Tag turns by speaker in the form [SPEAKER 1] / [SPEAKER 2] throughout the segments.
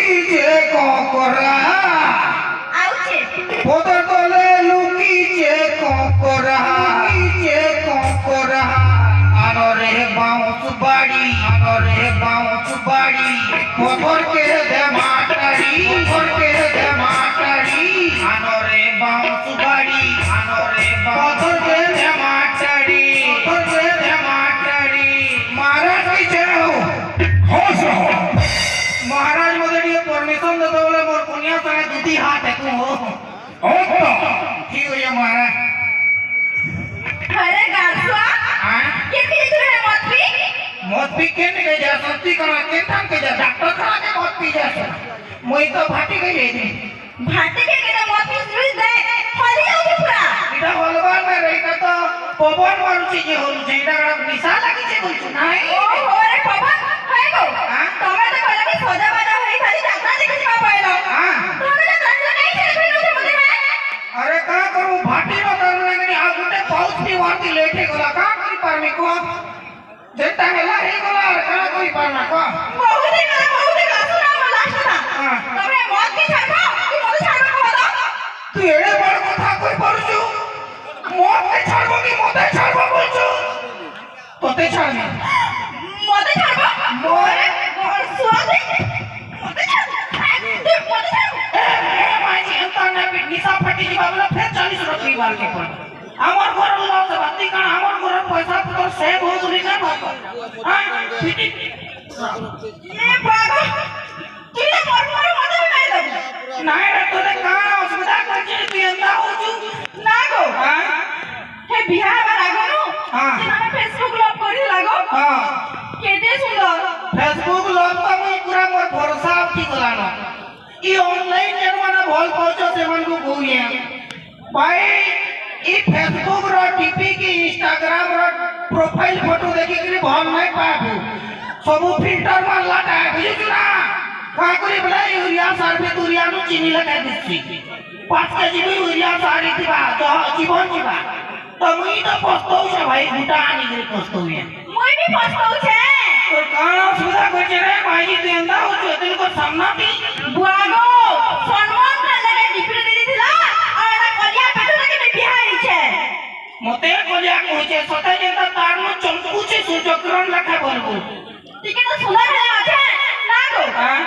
[SPEAKER 1] লুকিছে ককরা
[SPEAKER 2] আউছে
[SPEAKER 1] পদর তলে লুকিছে ককরা লুকিছে ককরা আনরে বাউন্স বাড়ি পদর কে দে মাটারি আনরে বাউন্স বাড়ি পদর কে দে মাটারি महाराज कैसे हो
[SPEAKER 3] होश रहो।
[SPEAKER 1] महाराज मुझे ये परमिशन दे दो बोले मोर पुनिया संगे दूधी हाथ है तू हो ठीक हो ये महाराज
[SPEAKER 2] अरे गासुआ
[SPEAKER 1] हां
[SPEAKER 2] के तू है
[SPEAKER 1] मत पी के नहीं जा सस्ती करा के थान के जा डॉक्टर करा के मत पी जा मोई तो भाटी गई रे
[SPEAKER 2] भाटे के मत पी सुई दे फली जाऊ पूरा
[SPEAKER 1] इटा हलवार में रही का तो पवन मारुची जे होलु जेडा निशा लागी छे बोलछु नाही
[SPEAKER 2] ओ रे पवन है गो तमे तो कहला कि सजा बाजा होई खाली जात्रा देखि जा पाइलो
[SPEAKER 1] हां
[SPEAKER 2] तमे तो कहला नहीं छे फिर मुझे है
[SPEAKER 1] अरे का करू भाटी रो तर लगनी आ गुटे पाउच पी वाती लेटे गला का करी परमी को जेता हेला हे गला का कोई परना को
[SPEAKER 2] बहुत ही गासुरा लास्ट था तमे मत की छाड़बो कि मत छाड़बो कहला
[SPEAKER 1] तू एड़े बड़ कथा कोई परछु मोते छाड़बो कि मोते छाड़बो बोलछु तोते छाड़नी
[SPEAKER 2] मत छाड़बो मोरे सुआ दे मत छाड़
[SPEAKER 1] ए माजी अंता ने निशा फटी जी बाबला फिर 40 रुपया बाल के पड़ আমার ঘর লস বাতি কান আমার ঘর পয়সা তো সেভ हो গলি না বাবা हां ফিটি
[SPEAKER 2] এ বাবা তুই না মর মত নাই দব
[SPEAKER 1] নাই রে তোরে কান অসুবিধা করছিস তুই এন্দা হউছু
[SPEAKER 2] না গো
[SPEAKER 1] हां
[SPEAKER 2] হে বিহার বার আগনু
[SPEAKER 1] हां
[SPEAKER 2] যে আমি ফেসবুক লব করি লাগো
[SPEAKER 1] हां
[SPEAKER 2] কেতে সুন্দর
[SPEAKER 1] फेसबुक लॉग तो मुई पूरा मोर भरोसा उठी गलानो ई ऑनलाइन जमाना भल पहुंचो से मन को कोई भाई ई फेसबुक रो टीपी की इंस्टाग्राम रो प्रोफाइल फोटो देखि कि भल नहीं पाबू सब फिल्टर मारला टा बुझिछु ना का करी बला यूरिया सार पे दूरिया नु चीनी लगा दिछि 5 केजी यूरिया सारी दिबा तो जीवन जीवा तो मुई तो पछतौ से भाई गुटा आनी के पछतौ ये
[SPEAKER 2] মই भी पछताऊ छे
[SPEAKER 1] तो काना सुधा करछे रे भाई तू एंदा हो चोतिल को सामना दी
[SPEAKER 2] बुआगो सम्मान का लगे डिप्टी दे दिला और ना कलिया पेटो लगे बिहार ही छे
[SPEAKER 1] मते कलिया कहछे सते जेंता तार न चमकू छे सूर्यकिरण लेखा बोलबो
[SPEAKER 2] ठीक है तो सुना है आछे ना गो
[SPEAKER 1] हां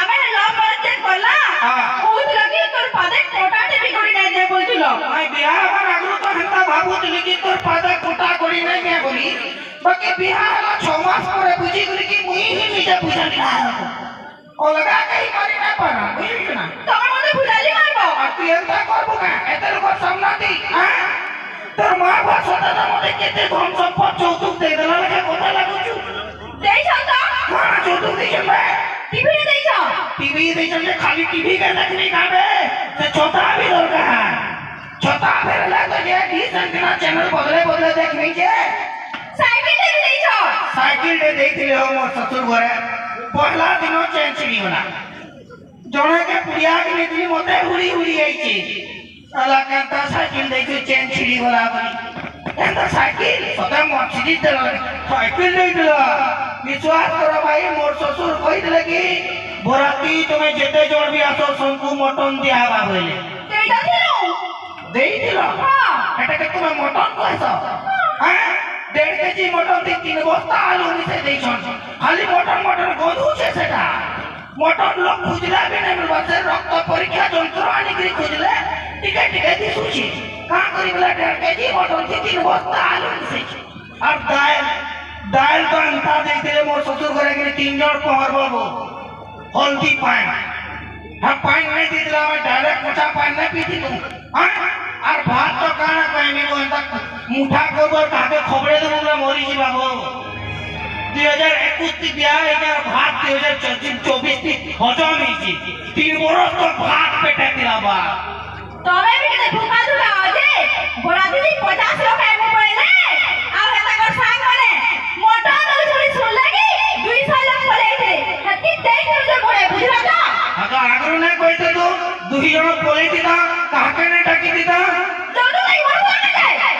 [SPEAKER 2] आमे लव मैरिज चेक करला
[SPEAKER 1] हां
[SPEAKER 2] बहुत लगी तोर पादे कोटा टिपी कोडी नहीं दे बोलछिलो
[SPEAKER 1] आई बियाह पर आगु तो हंता भाबुतली कि तोर पादा कोटा कोडी नहीं के बोली बाकी बियाह हला 6 मास परे बुझी गली कि मुई ही निजे बुझाली अलगा कहीं करी ना पाना बुझिस ना
[SPEAKER 2] तमे मते बुझाली मारबो
[SPEAKER 1] और तू एंता करबो का एते लोग सामना दी हां तोर मां बाप सदा मते केते धन संपत्ति चौतुक दे देला लगे कोता लागुछु
[SPEAKER 2] देई छौ तो
[SPEAKER 1] हां चौतुक दे छले
[SPEAKER 2] टीवी देई छौ
[SPEAKER 1] टीवी दे छले खाली टीवी के देखनी काबे से छोटा भी दरकार है छोटा फिर ला तो ये डिश एंटीना चैनल बदले देखनी के
[SPEAKER 2] साइकिल दे देई छौ
[SPEAKER 1] साइकिल दे देखले हो मोर ससुर घरे पहला दिनो चेन छिड़ी बना जणे के पुड़िया के नीति मते हुड़ी आइची साला कांता साइकिल देखि चेन छिड़ी वाला बनी एंदा साइकिल सदा मर्सिडीज दे साइकिल दे दिला विश्वास करो भाई मोर ससुर कहि दिले कि बराती तुम्हें जेते जोड़ भी आसो संकु मटन दिया बा बोले
[SPEAKER 2] देई दिलो
[SPEAKER 1] देई दिला
[SPEAKER 2] हां
[SPEAKER 1] एटा के तुम्हें मटन कहसो हां 1.5 केजी मटन दी 3 बस्ता आलू मिसे देई छन खाली मटन गोदू छे सेटा मटन लोग खुजला भी नहीं मिलबा से रक्त परीक्षा यंत्र आनी करी खुजले टिके दिसुची का करी बला 1.5 केजी मटन दी 3 बस्ता आलू मिसे और दाल तो अंता देखते मोर ससुर घरे के 3 जण पहर बाबू हल्दी पान हां पान नहीं दिला मैं डायरेक्ट मोटा पान नहीं पीती तू हां और भात तो काना कहनी वो तक मुठा गोबर काके खबरे दे मुला मोरी जी बाबू 2021 ती बियाह एकर भात 2024 ती हजम हिची 3 बरस तो भात पेटे दिला बा
[SPEAKER 2] तमे भी के भूखा दुला आजे बराती दी 50 लोग आइबो पड़ेले आ हेता कर सांग माने मोटा दल छोड़ी सुन लगी 200 लोग पड़े थे हती देख मुझे बोले बुझला का
[SPEAKER 1] अगर आगरो ने कहते तो 2 जण बोले दिता काके ने टाकी दिता
[SPEAKER 2] दोनों नहीं हो जाए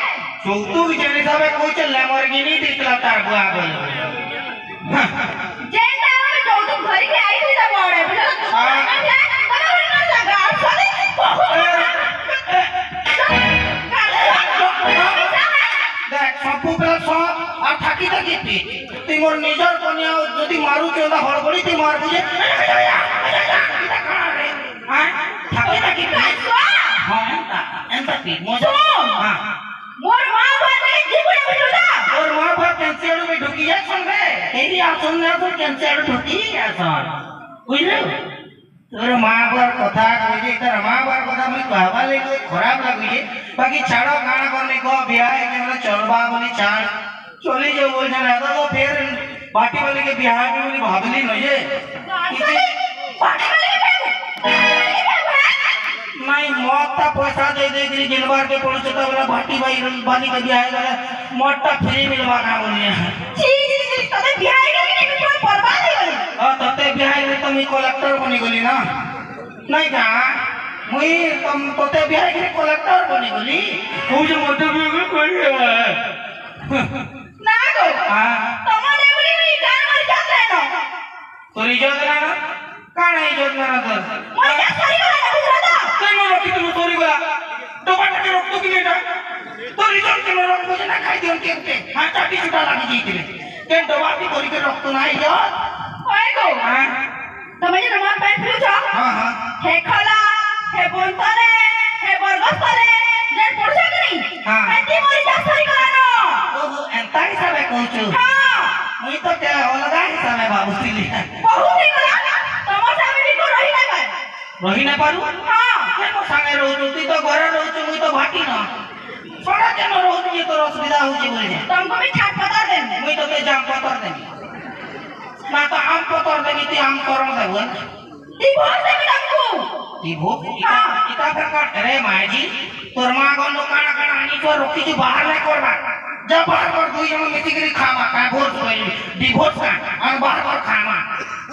[SPEAKER 1] चौथु जने साबे कोई चल लैम्बोर्गिनी दिखला तार बुआ बोल
[SPEAKER 2] जेंटा में तो घरी के आई थी तो बड़े बुझला
[SPEAKER 1] পিটি তুই মোর নিজর কনিয়া যদি মারু চোদা হড়বড়ি তুই মার বুঝে এটা কানা রে হ্যাঁ থাকে নাকি হ্যাঁ এন্তা পিট মজা হ্যাঁ
[SPEAKER 2] মোর মা বাবা জীবনে বিটুদা
[SPEAKER 1] और वहाँ पर कैंसर में ढुकी है सुन रहे यदि आप सुन रहे हो तो कैंसर ढुकी है सुन बुझले तोर माँ बार कथा कहे तर माँ बार कथा मैं कहवा ले कोई खराब लगे बाकी छाड़ो गाना करने को ब्याह है कि मतलब चलबा बोली छाड़ चली जो बोल जाना तो फिर बाटी वाले के ब्याह में बोली भागली नहीं है नहीं मौत का पैसा दे दे के गिलवार के पड़ोस तो वाला भाटी भाई वाली के ब्याह वाला मोटा फ्री मिलवा का बोलिए
[SPEAKER 2] छी तते बियाह गेली कि कोई बर्बाद हो गई
[SPEAKER 1] हां तते ब्याह में तो मैं कलेक्टर बनी गली ना नहीं का मुई तुम तते ब्याह के कलेक्टर बनी गली तू जो मोटे भी कोई
[SPEAKER 2] ना गो
[SPEAKER 1] हां
[SPEAKER 2] तमने बोली नी गान मार जात है ना
[SPEAKER 1] तोरी जोतना ना काना ही जोतना ना तो
[SPEAKER 2] मोय जा सरी गला ना बुझाता
[SPEAKER 1] कई नो रखी तुम सॉरी गला टमाटर के रख तो कि बेटा तोरी जोन के रख मुझे ना खाई दियो के हां चाटी छुटा लगी जीतले के दवाती तोरी के रख तो ना यार
[SPEAKER 2] ओए गो
[SPEAKER 1] हां
[SPEAKER 2] તમે જે તમાર પેન ફ્રી છો
[SPEAKER 1] हां हां
[SPEAKER 2] હે ખલા હે બોલતરે હે બરગસ્તરે જે પડશે કે નહીં
[SPEAKER 1] હા.
[SPEAKER 2] પેટી મોરી જા સરી ગલાનો
[SPEAKER 1] ओहो एंता हिसाबे कहूछु
[SPEAKER 2] હા
[SPEAKER 1] मुई तो क्या अलगा हिसाबे बाबू सिली
[SPEAKER 2] बहुत ही गला तमर सामे भी को रही ना पाए
[SPEAKER 1] रही ना पारू
[SPEAKER 2] हां
[SPEAKER 1] के मो संगे रहू ती तो घर रहू मुई तो भाटी ना छोड़ा के न रहू ये तो असुविधा होची बोले
[SPEAKER 2] तुमको भी छाट पता दे
[SPEAKER 1] मुई तो के जाम पतर देनी ना तो आम पतर देनी ती आम करम देबो
[SPEAKER 2] डिवोर्स दे तुमको
[SPEAKER 1] ती भो इता प्रकार अरे माजी तोर मां गन काना काना आनी तो रोकी जो बाहर ना करबा जब बाहर कर दुई जन मिसी करी खामा का बोल कोई डिवोर्स का और बाहर कर खामा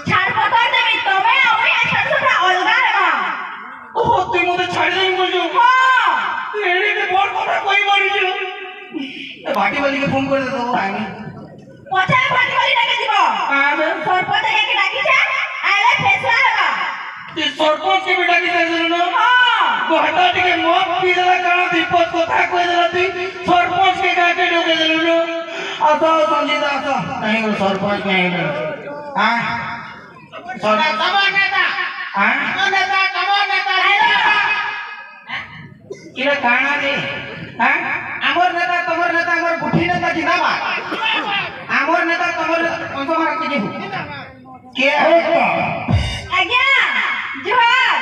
[SPEAKER 2] छाट पता दे तमे अमे अच्छा से अलगा रे मां
[SPEAKER 1] ओहो तुई मुझे छाड़ दे बोल जो
[SPEAKER 2] हां
[SPEAKER 1] एड़ी के बोल कोना कोई मारी जो भाटी वाली के फोन कर दे तो आमी
[SPEAKER 2] पछाय भाटी वाली डाके दिबो
[SPEAKER 1] आमे
[SPEAKER 2] सरपंच के डाकी छे आले फैसला होगा
[SPEAKER 1] ती सरपंच के बेटा की दे न
[SPEAKER 2] हां
[SPEAKER 1] गोहटा के मौत पी देला काना विपद कथा कोई देला ती सरपंच के गाके डोके देलु न आसा संजीदा आसा नहीं वो सरपंच में है हां सरपंच
[SPEAKER 3] तमो नेता
[SPEAKER 1] हां
[SPEAKER 3] तमो नेता
[SPEAKER 1] किरा काना दे हां
[SPEAKER 3] आमर नेता तमर नेता आमर गुठी नेता जिंदाबा आमर नेता तमर पंच मार के जेबू
[SPEAKER 1] के है
[SPEAKER 2] आज्ञा जोहार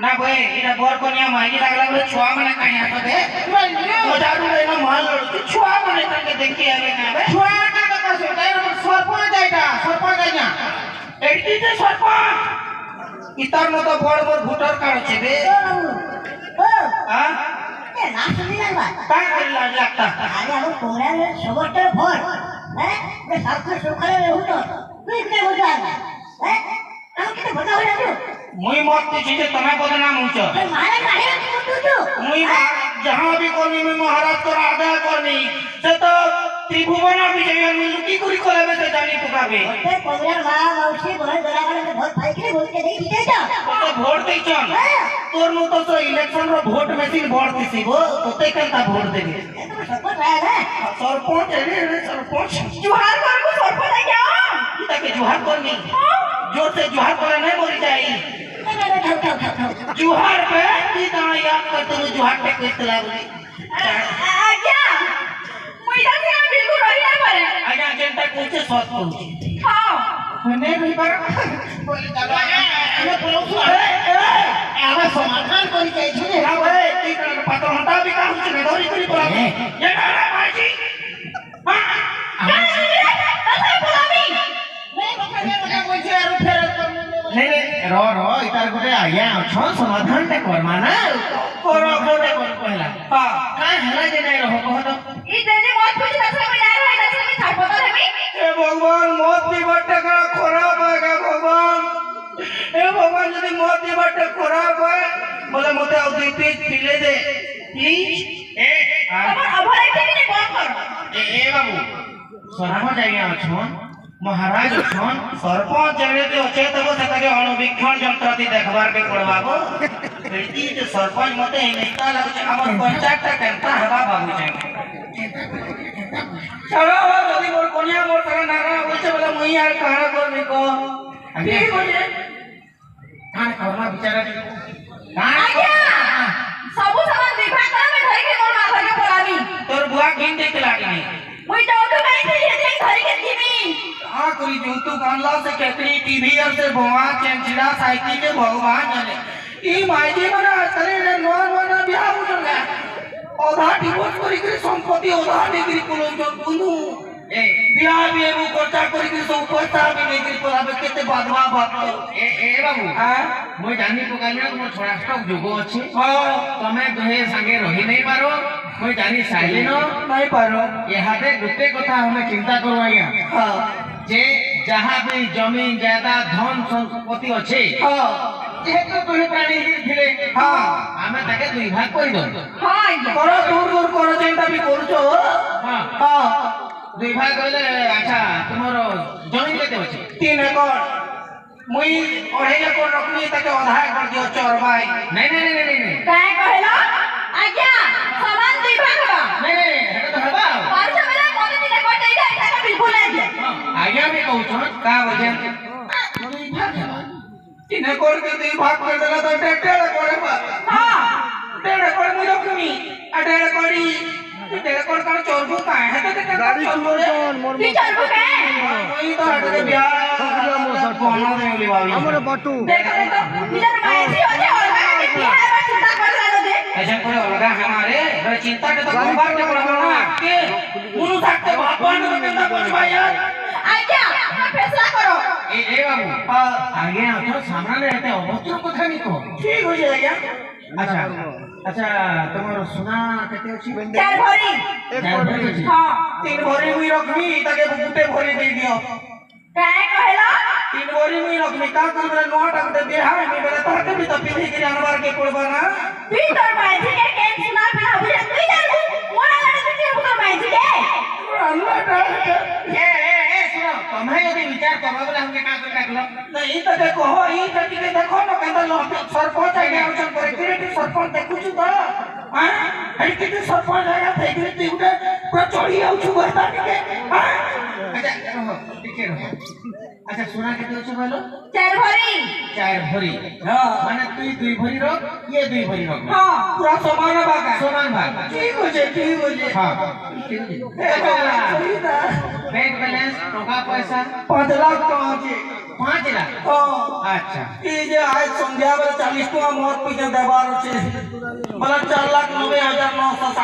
[SPEAKER 1] ना भाई इरा बोर कोनिया मागी लागला बोले छुआ मने काई आतो दे मजारू लेना माल लड़की छुआ मने तके देखी आवे ना बे
[SPEAKER 3] छुआ का कर से सरपंच जाइटा सरपंच जाइना
[SPEAKER 1] एडी जे सरपंच इतार मतो बड़ बड़ भोटर कार्ड छे बे हां
[SPEAKER 4] ए ना सुनी लागबा
[SPEAKER 1] काय करे लाज लागता
[SPEAKER 4] আরে আমি কোমরার সবরটার ভর হ্যাঁ এ সাতটা সকালে উঠো তুই কে বুঝা হ্যাঁ আমাকে তো বলা হলো তো
[SPEAKER 1] मुई मत पूछी जे तमे बदनाम होछ
[SPEAKER 4] মারা কাহে তুই তো
[SPEAKER 1] मुई जहां भी कोनी में महाराज को आदा करनी से तो त्रिभुवन विजय में लुकी कुरी कोले से जानी पुकाबे
[SPEAKER 4] ते কোমরার মা মাউসি বড় দলা করে ভোট পাইকে বলতে দেই দিতে তো
[SPEAKER 1] तो भोट दे चल तोर नु तो इलेक्शन रो भोट मशीन भोट दिसी वो तोते केनता भोट देबे
[SPEAKER 4] তুমি সব রায় না
[SPEAKER 1] सरपंच रे सरपंच
[SPEAKER 2] जोहार कर को सरपंच आ गया
[SPEAKER 1] ताके जुहार करनी जोर से जुहार करे नहीं मरी जाई जुहार पे की दाना याद करते हुए जुहार पे कोई तला बोली
[SPEAKER 2] आज्ञा मुइदा से बिल्कुल रही ना पारे
[SPEAKER 1] आजा जनता पूछे सत पूछे
[SPEAKER 2] हां
[SPEAKER 3] ने नहीं पर बोले चलो आने पुलिस आवे समाधान करी जाई छे
[SPEAKER 1] ना भाई की तरह पात्र हटा भी का हुछ ने दौरी करी बोला ये ना भाईजी हां
[SPEAKER 2] तसे बुलावी
[SPEAKER 3] नहीं बता बोल छे आरो फेर नहीं रो इतार गोटे आया छ समाधान ते करमा ना करो कोटे कर पहला
[SPEAKER 1] हां
[SPEAKER 3] का हला जे नहीं रहो कह तो
[SPEAKER 2] ई देने मत पूछ तसे मैं यार है तसे मैं छाट पता है
[SPEAKER 1] ए भगवान मौत की बट्टे का खराब है गा भगवान ए भगवान यदि मौत की बट्टे खराब है बोले मते और दी पीले दे प्लीज ए
[SPEAKER 2] तमर अभर है कि नहीं कौन कर
[SPEAKER 3] ए बाबू सरपंच आया छन महाराज छन
[SPEAKER 1] सरपंच जने तो अच्छे तब से तके अणुवीक्षण यंत्र दी देखबार के पड़वाबो बेटी जो सरपंच मते इनस्टा लग हमर पंचायत केनता हवा बाबू जाए ছাড়ো যদি মোর কনিয়া মোর টাকা নাগা বলছে বলে মুই আর কানা করবি ক ঠিক আছে
[SPEAKER 3] কাণ কর্মা বিচারা
[SPEAKER 2] আজ্ঞা ସବୁ ସାମାନ ବିଭାଗ ଆମେ ଧରିକି ମୋର ମା ଘରକେ ପଳାବି
[SPEAKER 1] তোর বুয়া কিন দেখতে লাগনি
[SPEAKER 2] ମୁଇଁ ଯୌତୁକ ଆଣିଥିଲି ସେଥିପାଇଁ ଧରିକି ଯିବି
[SPEAKER 1] हाँ कोई जौतुक अनला से केकरी टीवी और से भोवा चंचला साइकिल के भगवान जाने ई माइजी मना करे रे नवा नवा बियाह उठल गया ओधा डिवोर्स करी के संपत्ति ओधा डिग्री कोलो जो बुनु
[SPEAKER 3] ए
[SPEAKER 1] बियाह भी एबो खर्चा करी के सब पैसा भी नहीं करी पराबे केते बादवा बात
[SPEAKER 3] ए बाबू
[SPEAKER 1] हां
[SPEAKER 3] মই জানি পকাইলে তোমার ছড়াষ্টক যোগ আছে
[SPEAKER 1] हां
[SPEAKER 3] তুমি দুহে সাঙ্গে রহি নাই পারো মই জানি সাইলিন
[SPEAKER 1] नहीं पारो
[SPEAKER 3] ইহাতে গোটে কথা আমি চিন্তা করব আজ্ঞা
[SPEAKER 1] हां
[SPEAKER 3] যে যাহা भी জমি জায়গা ধন সম্পত্তি আছে
[SPEAKER 1] हां
[SPEAKER 3] যেহেতু দুহে প্রাণী ଥିଲେ
[SPEAKER 1] हां
[SPEAKER 3] আমি তাকে দুই ভাগ করে দেব
[SPEAKER 2] ହଁ ଆଜ୍ଞା
[SPEAKER 1] करो दूर दूर करो चिंता भी करछो
[SPEAKER 3] হ্যাঁ
[SPEAKER 1] हां
[SPEAKER 3] দুই ভাগ হইলে আচ্ছা তোমার জমি কেতে আছে
[SPEAKER 1] 3 एकड़ मुई 2.5 एकड़ रखनी ताके आधा एकड़ दियो चोरबाई
[SPEAKER 3] নাই নাই নাই নাই নাই
[SPEAKER 2] କାଇଁ କହିଲ ଆଜ୍ଞା ସମାନ ବିଭାଗ
[SPEAKER 3] নাই নাই এটা তো হবা
[SPEAKER 2] ପାରୁଛ ବେଲେ ମତେ ଦିନେ କଟେଇ ଦେ ଏଟା ବିଲକୁଲ ଆଜ୍ଞା
[SPEAKER 3] আজ্ঞা আমি কହୁছ
[SPEAKER 1] का वजह
[SPEAKER 3] দুই ভাগ হেবা
[SPEAKER 1] 3 एकड़ के 2 भाग कर देला तो 1.5 एकड़ है
[SPEAKER 2] ହଁ
[SPEAKER 1] 1.5 एकड़ मुई रखनी 1.5 एकड़ 1.5 एकड़ का चोरबू का है तो गाड़ी चोर
[SPEAKER 2] কি চলবো কে
[SPEAKER 1] मुई तो हट के ब्याह कोना में लिवावी हमरे
[SPEAKER 2] দেখো দেখো নিজের মাইছি আছে অলগা কে বিহার বা চিন্তা করলা দে
[SPEAKER 1] ऐसा करे लगा हमारे बड़े चिंता के तो गोबर के पड़ा ना के मुनु सकते भगवान को केंदा कुछ भाई यार
[SPEAKER 2] ଆଜ୍ଞା ଫେସଲା କର
[SPEAKER 3] এ বাবু আজ্ঞা আপনার সামনে এতে অভদ্র কথা নি কো
[SPEAKER 1] ठीक हो जाएगा
[SPEAKER 3] আচ্ছা আচ্ছা তোমার সোনা কেতে আছে
[SPEAKER 2] চার ভরি
[SPEAKER 3] চার ভরি আছে।
[SPEAKER 2] ହଁ
[SPEAKER 1] 3 भरी मुई रखनी ताके गुटे भरी दे दियो
[SPEAKER 2] କାଇଁ କହିଲ
[SPEAKER 1] 3 भरी मुई रखनी का कर बेले नोट गुटे बिहार में बेले ताके भी तो पीढ़ी के जानवर के पड़बा ना
[SPEAKER 2] তুই তোর মাইছি কে কেন সুনা পিনা বুঝে তুই জানিস মোরা গাড়ি তুই তোর মাইছি কে
[SPEAKER 1] अल्लाह डाल
[SPEAKER 3] এ শুনো তুমি যদি বিচার করবা বলে हमके का कर রাখলো
[SPEAKER 1] नहीं तो देखो हो ई कटी के देखो ना कहता लो सरपंच आगे आउचन करे क्रिएटिव सरपंच देखु छु तो हां हई के सरपंच आया थे कि तू उठे पूरा चढ़ी आउछु बता के हां
[SPEAKER 3] আচ্ছা রহো টিকে রহো আচ্ছা সোনা কেতে আছে বলো
[SPEAKER 2] চার ভরি
[SPEAKER 3] চার ভরি
[SPEAKER 1] हां
[SPEAKER 3] মানে তুই দুই ভরি রক ইয়ে দুই ভরি রক
[SPEAKER 2] হ্যাঁ
[SPEAKER 1] पूरा समान बागा
[SPEAKER 3] সমান ভাগ
[SPEAKER 1] ठीक हो जे
[SPEAKER 3] হ্যাঁ
[SPEAKER 1] ठीक है
[SPEAKER 3] ব্যাংক ব্যালেন্স টাকা পয়সা
[SPEAKER 1] 5 लाख कहाँ छे
[SPEAKER 3] 5 লাখ
[SPEAKER 1] हां
[SPEAKER 3] আচ্ছা
[SPEAKER 1] ई जे आज संध्या बेला 40 टका मोर पीछे देबार छे मतलब 4,90,960